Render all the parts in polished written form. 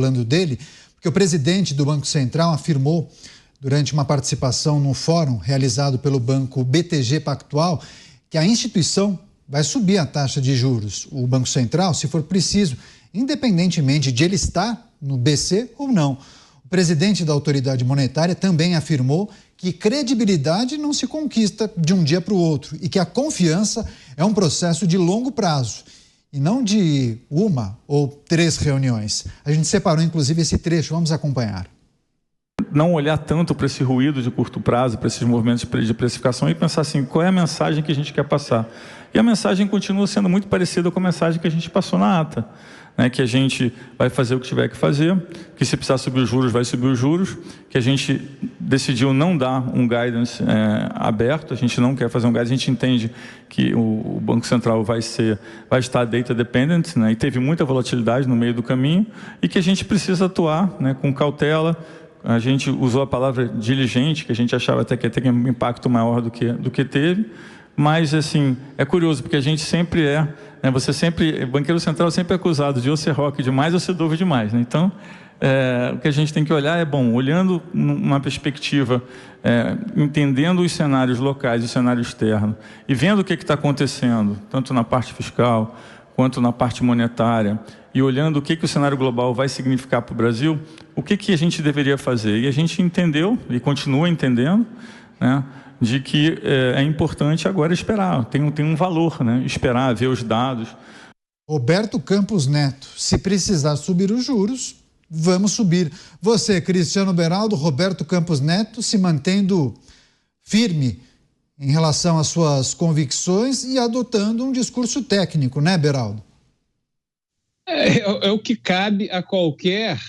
falando dele, porque o presidente do Banco Central afirmou, durante uma participação no fórum realizado pelo banco BTG Pactual, que a instituição vai subir a taxa de juros, o Banco Central, se for preciso, independentemente de ele estar no BC ou não. O presidente da autoridade monetária também afirmou que credibilidade não se conquista de um dia para o outro e que a confiança é um processo de longo prazo e não de uma ou 3 reuniões. A gente separou, inclusive, esse trecho, vamos acompanhar. Não olhar tanto para esse ruído de curto prazo, para esses movimentos de precificação e pensar assim, qual é a mensagem que a gente quer passar? E a mensagem continua sendo muito parecida com a mensagem que a gente passou na ata, né? Que a gente vai fazer o que tiver que fazer, que se precisar subir os juros, vai subir os juros, que a gente decidiu não dar um guidance aberto, a gente não quer fazer um guidance, a gente entende que o Banco Central vai estar data dependent, né? E teve muita volatilidade no meio do caminho, e que a gente precisa atuar, né, com cautela. A gente usou a palavra diligente, que a gente achava até que ia ter um impacto maior do que teve, mas assim, é curioso, porque a gente sempre banqueiro central sempre é acusado de ou ser rock demais ou ser dove demais, né? Então, o que a gente tem que olhar é, olhando numa perspectiva, entendendo os cenários locais e o cenário externo, e vendo o que está acontecendo, tanto na parte fiscal, quanto na parte monetária, e olhando o que o cenário global vai significar para o Brasil, o que a gente deveria fazer. E a gente entendeu, e continua entendendo, né, de que é importante agora esperar, tem um valor, né, esperar, ver os dados. Roberto Campos Neto, se precisar subir os juros, vamos subir. Você, Cristiano Beraldo, Roberto Campos Neto, se mantendo firme em relação às suas convicções e adotando um discurso técnico, né, Beraldo? É o que cabe a qualquer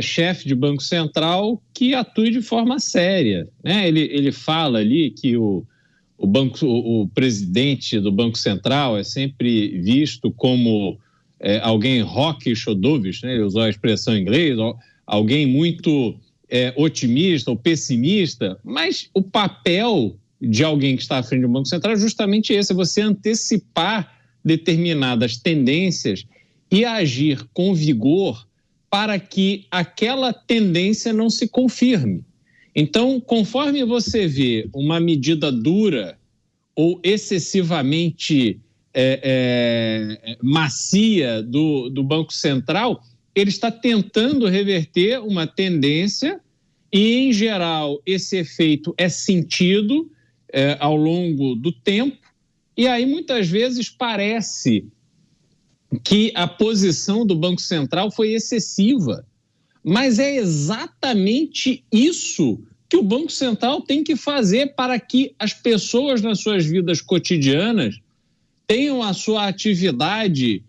chefe de Banco Central que atue de forma séria, né? Ele fala ali que o presidente do Banco Central é sempre visto como alguém hawkish ou dovish, né? Ele usou a expressão em inglês, alguém muito otimista ou pessimista, mas o papel de alguém que está à frente do Banco Central é justamente esse, é você antecipar determinadas tendências e agir com vigor para que aquela tendência não se confirme. Então, conforme você vê uma medida dura ou excessivamente macia do Banco Central, ele está tentando reverter uma tendência e, em geral, esse efeito é sentido ao longo do tempo, e aí muitas vezes parece que a posição do Banco Central foi excessiva, mas é exatamente isso que o Banco Central tem que fazer para que as pessoas nas suas vidas cotidianas tenham a sua atividade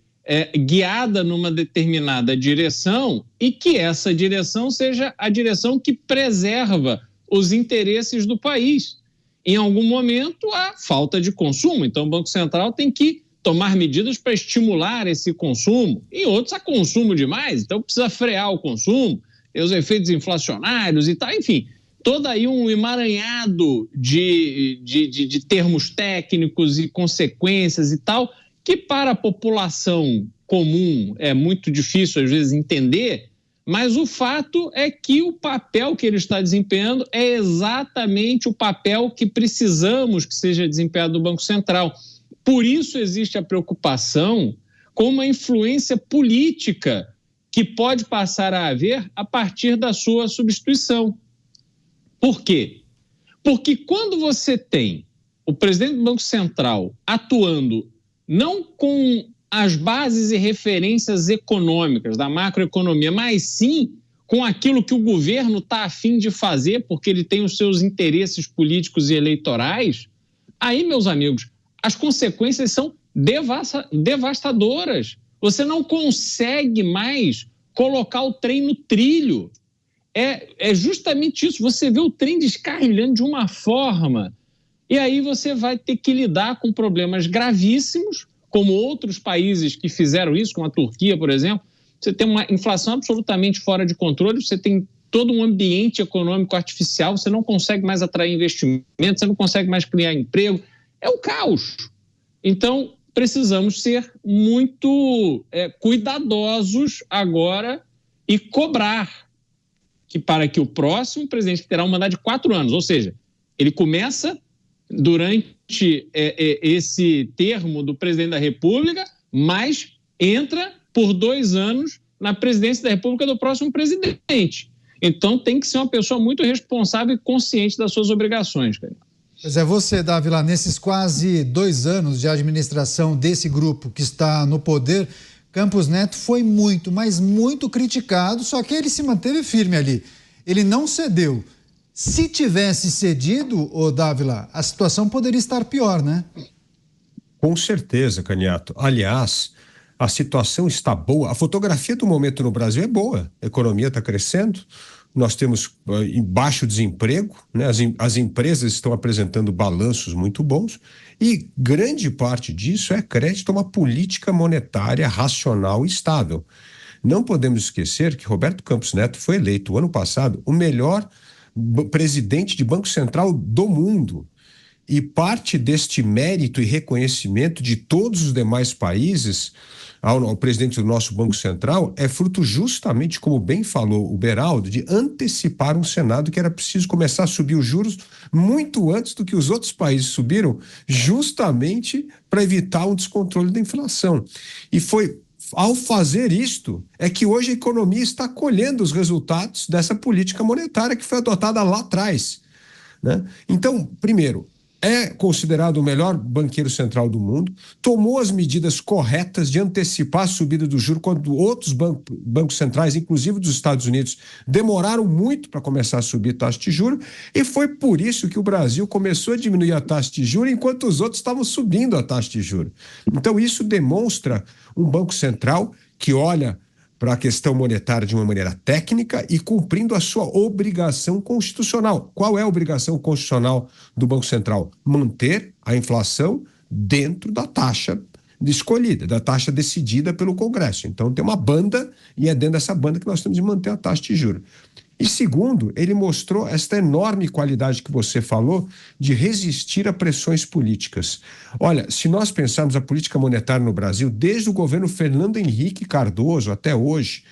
guiada numa determinada direção e que essa direção seja a direção que preserva os interesses do país. Em algum momento, há falta de consumo, então o Banco Central tem que tomar medidas para estimular esse consumo. Em outros, há consumo demais, então precisa frear o consumo, tem os efeitos inflacionários e tal, enfim, todo aí um emaranhado de termos técnicos e consequências e tal, que para a população comum é muito difícil, às vezes, entender, mas o fato é que o papel que ele está desempenhando é exatamente o papel que precisamos que seja desempenhado do Banco Central. Por isso existe a preocupação com uma influência política que pode passar a haver a partir da sua substituição. Por quê? Porque quando você tem o presidente do Banco Central atuando não com as bases e referências econômicas da macroeconomia, mas sim com aquilo que o governo está a fim de fazer, porque ele tem os seus interesses políticos e eleitorais, aí, meus amigos, as consequências são devastadoras. Você não consegue mais colocar o trem no trilho. É justamente isso. Você vê o trem descarrilhando de uma forma e aí você vai ter que lidar com problemas gravíssimos, como outros países que fizeram isso, como a Turquia, por exemplo. Você tem uma inflação absolutamente fora de controle, você tem todo um ambiente econômico artificial, você não consegue mais atrair investimento, você não consegue mais criar emprego. É um caos. Então, precisamos ser muito cuidadosos agora e cobrar para que o próximo presidente, que terá um mandato de 4 anos, ou seja, ele começa durante esse termo do presidente da República, mas entra por 2 anos na presidência da República do próximo presidente. Então tem que ser uma pessoa muito responsável e consciente das suas obrigações, cara. Pois é, você, Dávila, nesses quase 2 anos de administração desse grupo que está no poder, Campos Neto foi muito, mas muito criticado, só que ele se manteve firme ali. Ele não cedeu. Se tivesse cedido, Dávila, a situação poderia estar pior, né? Com certeza, Caniato. Aliás, a situação está boa. A fotografia do momento no Brasil é boa. A economia está crescendo. Nós temos baixo desemprego, né? As empresas estão apresentando balanços muito bons e grande parte disso é crédito a uma política monetária racional e estável. Não podemos esquecer que Roberto Campos Neto foi eleito ano passado o melhor presidente de Banco Central do mundo. E parte deste mérito e reconhecimento de todos os demais países ao presidente do nosso Banco Central é fruto justamente, como bem falou o Beraldo, de antecipar um cenário que era preciso começar a subir os juros muito antes do que os outros países subiram, justamente para evitar um descontrole da inflação. E foi ao fazer isto é que hoje a economia está colhendo os resultados dessa política monetária que foi adotada lá atrás, né? Então, primeiro, é considerado o melhor banqueiro central do mundo, tomou as medidas corretas de antecipar a subida do juro quando outros bancos centrais, inclusive dos Estados Unidos, demoraram muito para começar a subir a taxa de juros, e foi por isso que o Brasil começou a diminuir a taxa de juros enquanto os outros estavam subindo a taxa de juros. Então isso demonstra um banco central que olha para a questão monetária de uma maneira técnica e cumprindo a sua obrigação constitucional. Qual é a obrigação constitucional do Banco Central? Manter a inflação dentro da taxa escolhida, da taxa decidida pelo Congresso. Então tem uma banda e é dentro dessa banda que nós temos de manter a taxa de juros. E segundo, ele mostrou esta enorme qualidade que você falou de resistir a pressões políticas. Olha, se nós pensarmos a política monetária no Brasil, desde o governo Fernando Henrique Cardoso até hoje,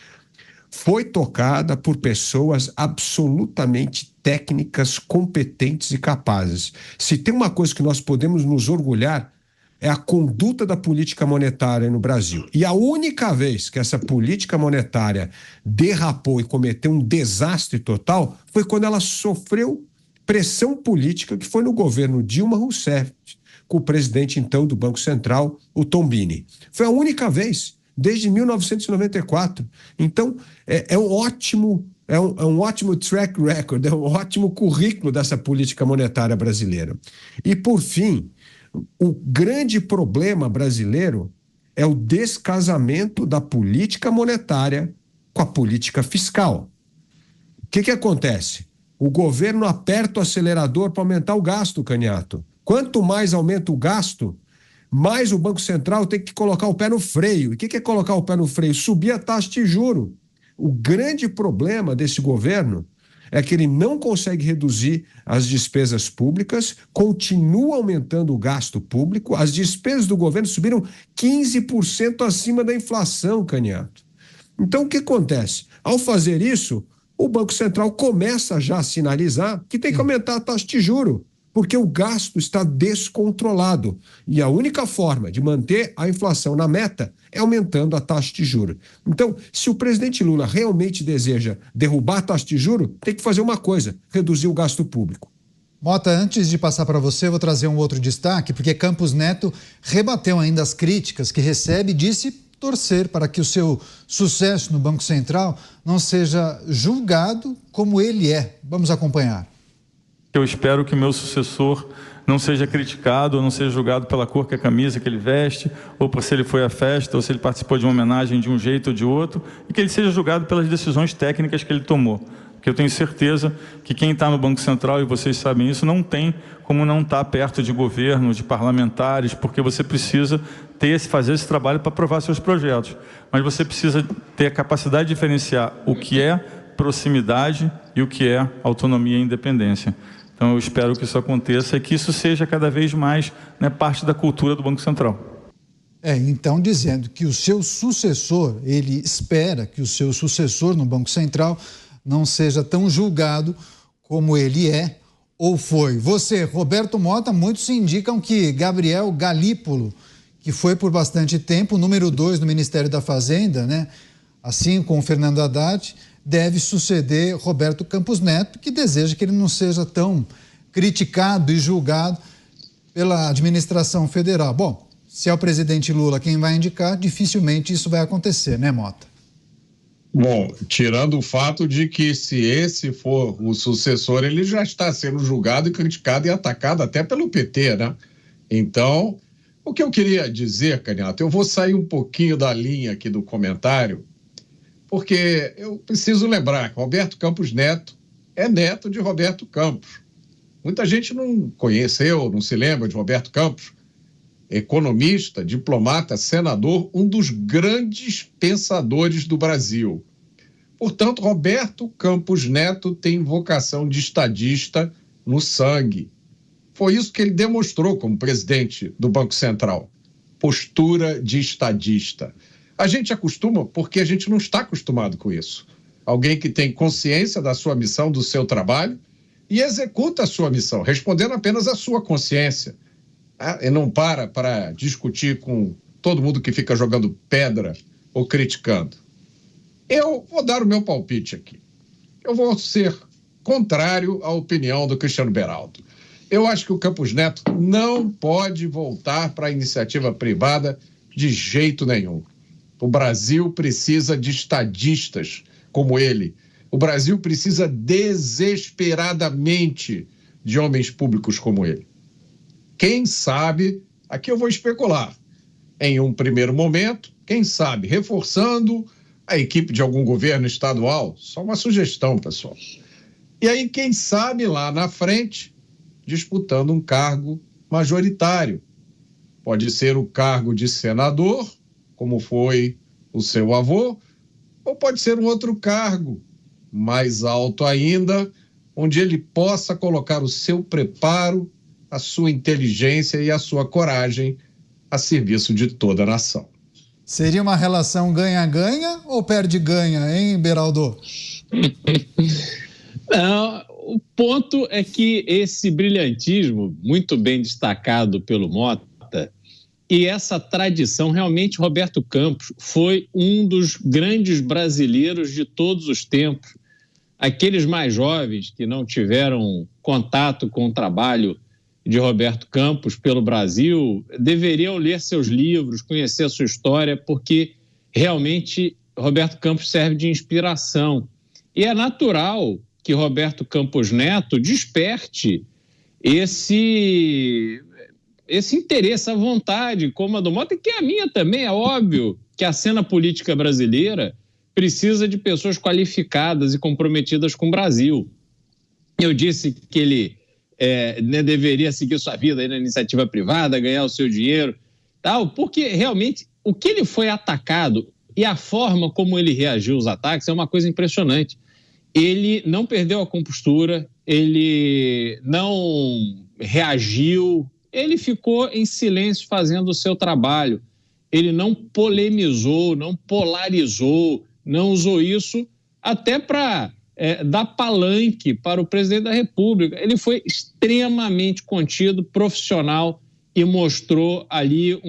foi tocada por pessoas absolutamente técnicas, competentes e capazes. Se tem uma coisa que nós podemos nos orgulhar, é a conduta da política monetária no Brasil. E a única vez que essa política monetária derrapou e cometeu um desastre total foi quando ela sofreu pressão política, que foi no governo Dilma Rousseff, com o presidente então do Banco Central, o Tombini. Foi a única vez, desde 1994. Então, é um ótimo track record, é um ótimo currículo dessa política monetária brasileira. E, por fim, o grande problema brasileiro é o descasamento da política monetária com a política fiscal. O que acontece? O governo aperta o acelerador para aumentar o gasto, Caniato. Quanto mais aumenta o gasto, mais o Banco Central tem que colocar o pé no freio. E o que é colocar o pé no freio? Subir a taxa de juros. O grande problema desse governo é que ele não consegue reduzir as despesas públicas, continua aumentando o gasto público, as despesas do governo subiram 15% acima da inflação, Caniato. Então, o que acontece? Ao fazer isso, o Banco Central começa já a sinalizar que tem que aumentar a taxa de juros, porque o gasto está descontrolado. E a única forma de manter a inflação na meta é aumentando a taxa de juros. Então, se o presidente Lula realmente deseja derrubar a taxa de juros, tem que fazer uma coisa: reduzir o gasto público. Mota, antes de passar para você, vou trazer um outro destaque, porque Campos Neto rebateu ainda as críticas que recebe e disse torcer para que o seu sucesso no Banco Central não seja julgado como ele é. Vamos acompanhar. Eu espero que o meu sucessor não seja criticado ou não seja julgado pela cor que a camisa que ele veste, ou por se ele foi à festa, ou se ele participou de uma homenagem de um jeito ou de outro, e que ele seja julgado pelas decisões técnicas que ele tomou. Porque eu tenho certeza que quem está no Banco Central, e vocês sabem isso, não tem como não estar perto de governo, de parlamentares, porque você precisa fazer esse trabalho para aprovar seus projetos. Mas você precisa ter a capacidade de diferenciar o que é proximidade e o que é autonomia e independência. Então, eu espero que isso aconteça e que isso seja cada vez mais, né, parte da cultura do Banco Central. Então dizendo que o seu sucessor, ele espera que o seu sucessor no Banco Central não seja tão julgado como ele é ou foi. Você, Roberto Mota, muitos indicam que Gabriel Galípolo, que foi por bastante tempo o número 2 do Ministério da Fazenda, né? Assim como o Fernando Haddad, deve suceder Roberto Campos Neto, que deseja que ele não seja tão criticado e julgado pela administração federal. Bom, se é o presidente Lula quem vai indicar, dificilmente isso vai acontecer, né, Mota? Bom, tirando o fato de que se esse for o sucessor, ele já está sendo julgado e criticado e atacado até pelo PT, né? Então, o que eu queria dizer, Canhato, eu vou sair um pouquinho da linha aqui do comentário, porque eu preciso lembrar que Roberto Campos Neto é neto de Roberto Campos. Muita gente não conheceu, não se lembra de Roberto Campos, economista, diplomata, senador, um dos grandes pensadores do Brasil. Portanto, Roberto Campos Neto tem vocação de estadista no sangue. Foi isso que ele demonstrou como presidente do Banco Central. Postura de estadista. A gente acostuma porque a gente não está acostumado com isso. Alguém que tem consciência da sua missão, do seu trabalho e executa a sua missão, respondendo apenas à sua consciência. E não para discutir com todo mundo que fica jogando pedra ou criticando. Eu vou dar o meu palpite aqui. Eu vou ser contrário à opinião do Cristiano Beraldo. Eu acho que o Campos Neto não pode voltar para a iniciativa privada de jeito nenhum. O Brasil precisa de estadistas como ele. O Brasil precisa desesperadamente de homens públicos como ele. Quem sabe, aqui eu vou especular, em um primeiro momento, quem sabe, reforçando a equipe de algum governo estadual, só uma sugestão, pessoal. E aí, quem sabe, lá na frente, disputando um cargo majoritário. Pode ser o cargo de senador, como foi o seu avô, ou pode ser um outro cargo, mais alto ainda, onde ele possa colocar o seu preparo, a sua inteligência e a sua coragem a serviço de toda a nação. Seria uma relação ganha-ganha ou perde-ganha, hein, Beraldo? Não, o ponto é que esse brilhantismo, muito bem destacado pelo Mota, e essa tradição, realmente, Roberto Campos foi um dos grandes brasileiros de todos os tempos. Aqueles mais jovens que não tiveram contato com o trabalho de Roberto Campos pelo Brasil deveriam ler seus livros, conhecer a sua história, porque realmente Roberto Campos serve de inspiração. E é natural que Roberto Campos Neto desperte esse interesse, essa vontade, como a do Mota, e que é a minha também. É óbvio que a cena política brasileira precisa de pessoas qualificadas e comprometidas com o Brasil. Eu disse que ele deveria seguir sua vida aí na iniciativa privada, ganhar o seu dinheiro, tal, porque realmente o que ele foi atacado e a forma como ele reagiu aos ataques é uma coisa impressionante. Ele não perdeu a compostura, ele não reagiu, ele ficou em silêncio fazendo o seu trabalho. Ele não polemizou, não polarizou, não usou isso até para dar palanque para o presidente da República. Ele foi extremamente contido, profissional e mostrou ali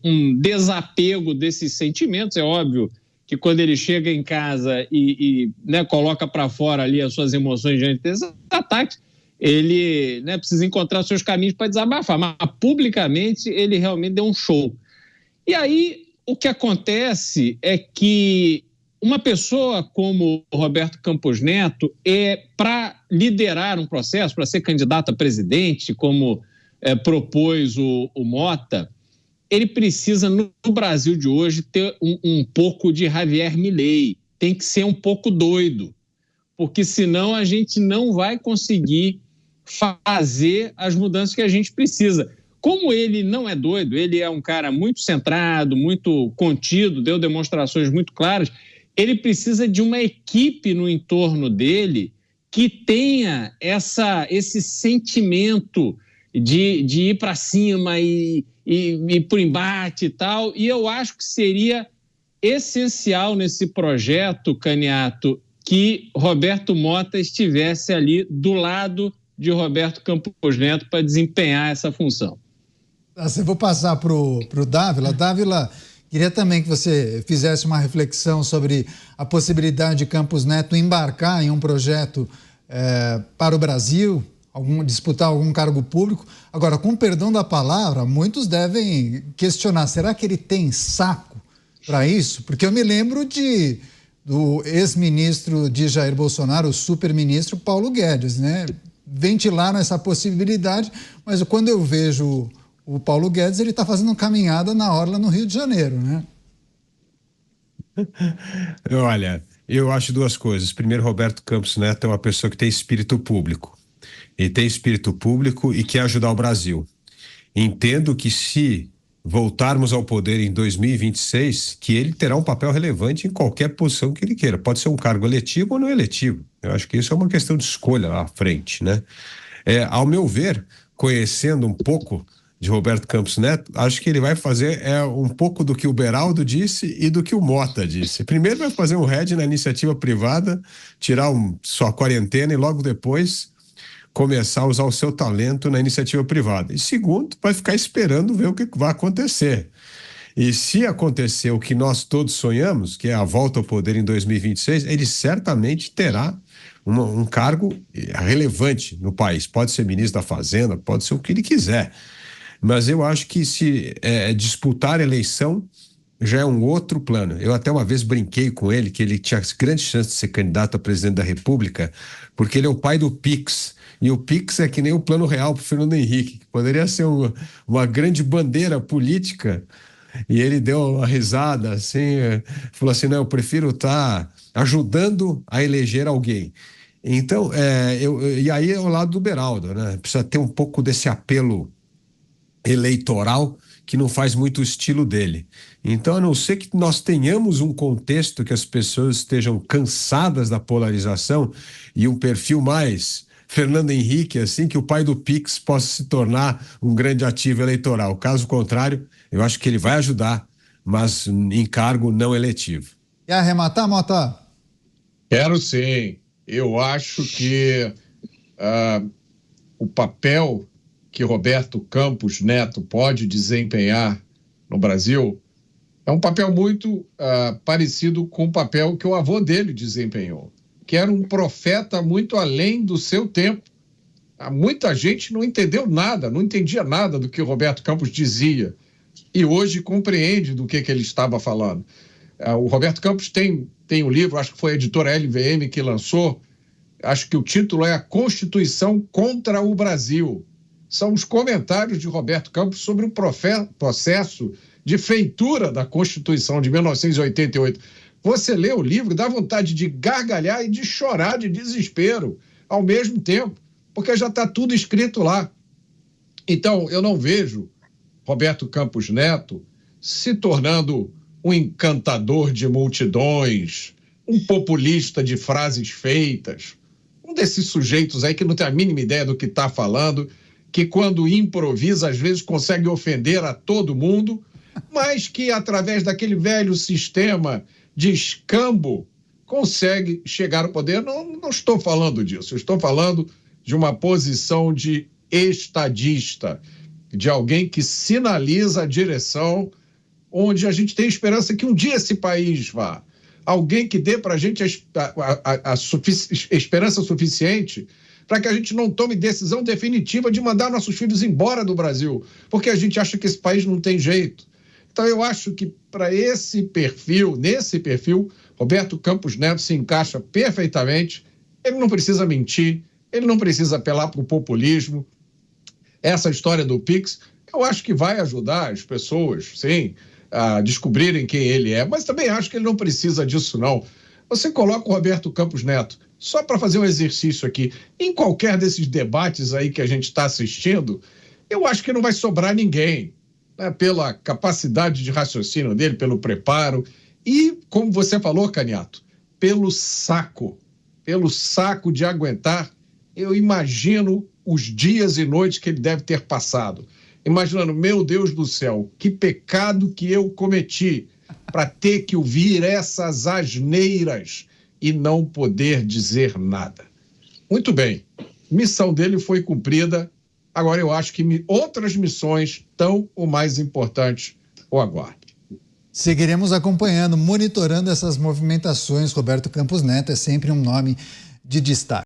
um desapego desses sentimentos. É óbvio que quando ele chega em casa e coloca para fora ali as suas emoções diante desses ataques, ele precisa encontrar seus caminhos para desabafar, mas publicamente ele realmente deu um show. E aí o que acontece é que uma pessoa como Roberto Campos Neto, para liderar um processo, para ser candidato a presidente, como propôs o Mota, ele precisa, no Brasil de hoje, ter um pouco de Javier Milei. Tem que ser um pouco doido, porque senão a gente não vai conseguir fazer as mudanças que a gente precisa. Como ele não é doido, ele é um cara muito centrado, muito contido, deu demonstrações muito claras, ele precisa de uma equipe no entorno dele que tenha esse sentimento de ir para cima e para o embate e tal. E eu acho que seria essencial nesse projeto, Caniato, que Roberto Mota estivesse ali do lado de Roberto Campos Neto para desempenhar essa função. Eu vou passar para o Dávila. Dávila, queria também que você fizesse uma reflexão sobre a possibilidade de Campos Neto embarcar em um projeto para o Brasil, disputar algum cargo público. Agora, com perdão da palavra, muitos devem questionar, será que ele tem saco para isso? Porque eu me lembro do ex-ministro de Jair Bolsonaro, o super-ministro Paulo Guedes, né? Ventilaram essa possibilidade, mas quando eu vejo o Paulo Guedes, ele está fazendo caminhada na orla no Rio de Janeiro, né? Olha, eu acho duas coisas. Primeiro, Roberto Campos Neto é uma pessoa que tem espírito público. Ele tem espírito público e quer ajudar o Brasil. Entendo que se voltarmos ao poder em 2026, que ele terá um papel relevante em qualquer posição que ele queira. Pode ser um cargo eletivo ou não eletivo. Eu acho que isso é uma questão de escolha lá à frente, né? Ao meu ver, conhecendo um pouco de Roberto Campos Neto, acho que ele vai fazer um pouco do que o Beraldo disse e do que o Mota disse. Primeiro vai fazer um head na iniciativa privada, tirar sua quarentena e logo depois começar a usar o seu talento na iniciativa privada. E segundo, vai ficar esperando ver o que vai acontecer. E se acontecer o que nós todos sonhamos, que é a volta ao poder em 2026, ele certamente terá um cargo relevante no país. Pode ser ministro da Fazenda, pode ser o que ele quiser. Mas eu acho que se disputar a eleição já é um outro plano. Eu até uma vez brinquei com ele que ele tinha grandes chances de ser candidato a presidente da República, porque ele é o pai do Pix. E o Pix é que nem o Plano Real para o Fernando Henrique, que poderia ser uma grande bandeira política. E ele deu uma risada, assim, falou assim, não, eu prefiro estar ajudando a eleger alguém. Então, e aí é o lado do Beraldo, né? Precisa ter um pouco desse apelo eleitoral que não faz muito o estilo dele. Então, a não ser que nós tenhamos um contexto que as pessoas estejam cansadas da polarização e um perfil mais Fernando Henrique, assim, que o pai do Pix possa se tornar um grande ativo eleitoral. Caso contrário, eu acho que ele vai ajudar, mas em cargo não eletivo. Quer arrematar, Mota? Quero sim. Eu acho que o papel que Roberto Campos Neto pode desempenhar no Brasil é um papel muito parecido com o papel que o avô dele desempenhou, que era um profeta muito além do seu tempo. Muita gente não entendeu nada, não entendia nada do que o Roberto Campos dizia e hoje compreende do que ele estava falando. O Roberto Campos tem um livro, acho que foi a editora LVM que lançou, acho que o título é A Constituição contra o Brasil. São os comentários de Roberto Campos sobre o processo de feitura da Constituição de 1988. Você lê o livro, dá vontade de gargalhar e de chorar de desespero ao mesmo tempo, porque já está tudo escrito lá. Então, eu não vejo Roberto Campos Neto se tornando um encantador de multidões, um populista de frases feitas, um desses sujeitos aí que não tem a mínima ideia do que está falando, que quando improvisa, às vezes consegue ofender a todo mundo, mas que através daquele velho sistema de escambo consegue chegar ao poder. Não estou falando disso, eu estou falando de uma posição de estadista, de alguém que sinaliza a direção onde a gente tem esperança que um dia esse país vá. Alguém que dê para a gente a esperança suficiente para que a gente não tome decisão definitiva de mandar nossos filhos embora do Brasil, porque a gente acha que esse país não tem jeito. Então, eu acho que para nesse perfil, Roberto Campos Neto se encaixa perfeitamente. Ele não precisa mentir, ele não precisa apelar para o populismo. Essa história do Pix, eu acho que vai ajudar as pessoas, sim, a descobrirem quem ele é, mas também acho que ele não precisa disso, não. Você coloca o Roberto Campos Neto, só para fazer um exercício aqui, em qualquer desses debates aí que a gente está assistindo, eu acho que não vai sobrar ninguém, né, pela capacidade de raciocínio dele, pelo preparo e, como você falou, Caniato, pelo saco de aguentar. Eu imagino os dias e noites que ele deve ter passado, imaginando, meu Deus do céu, que pecado que eu cometi para ter que ouvir essas asneiras e não poder dizer nada. Muito bem, missão dele foi cumprida. Agora eu acho que outras missões tão ou mais importantes o aguardam. Seguiremos acompanhando, monitorando essas movimentações. Roberto Campos Neto é sempre um nome de destaque.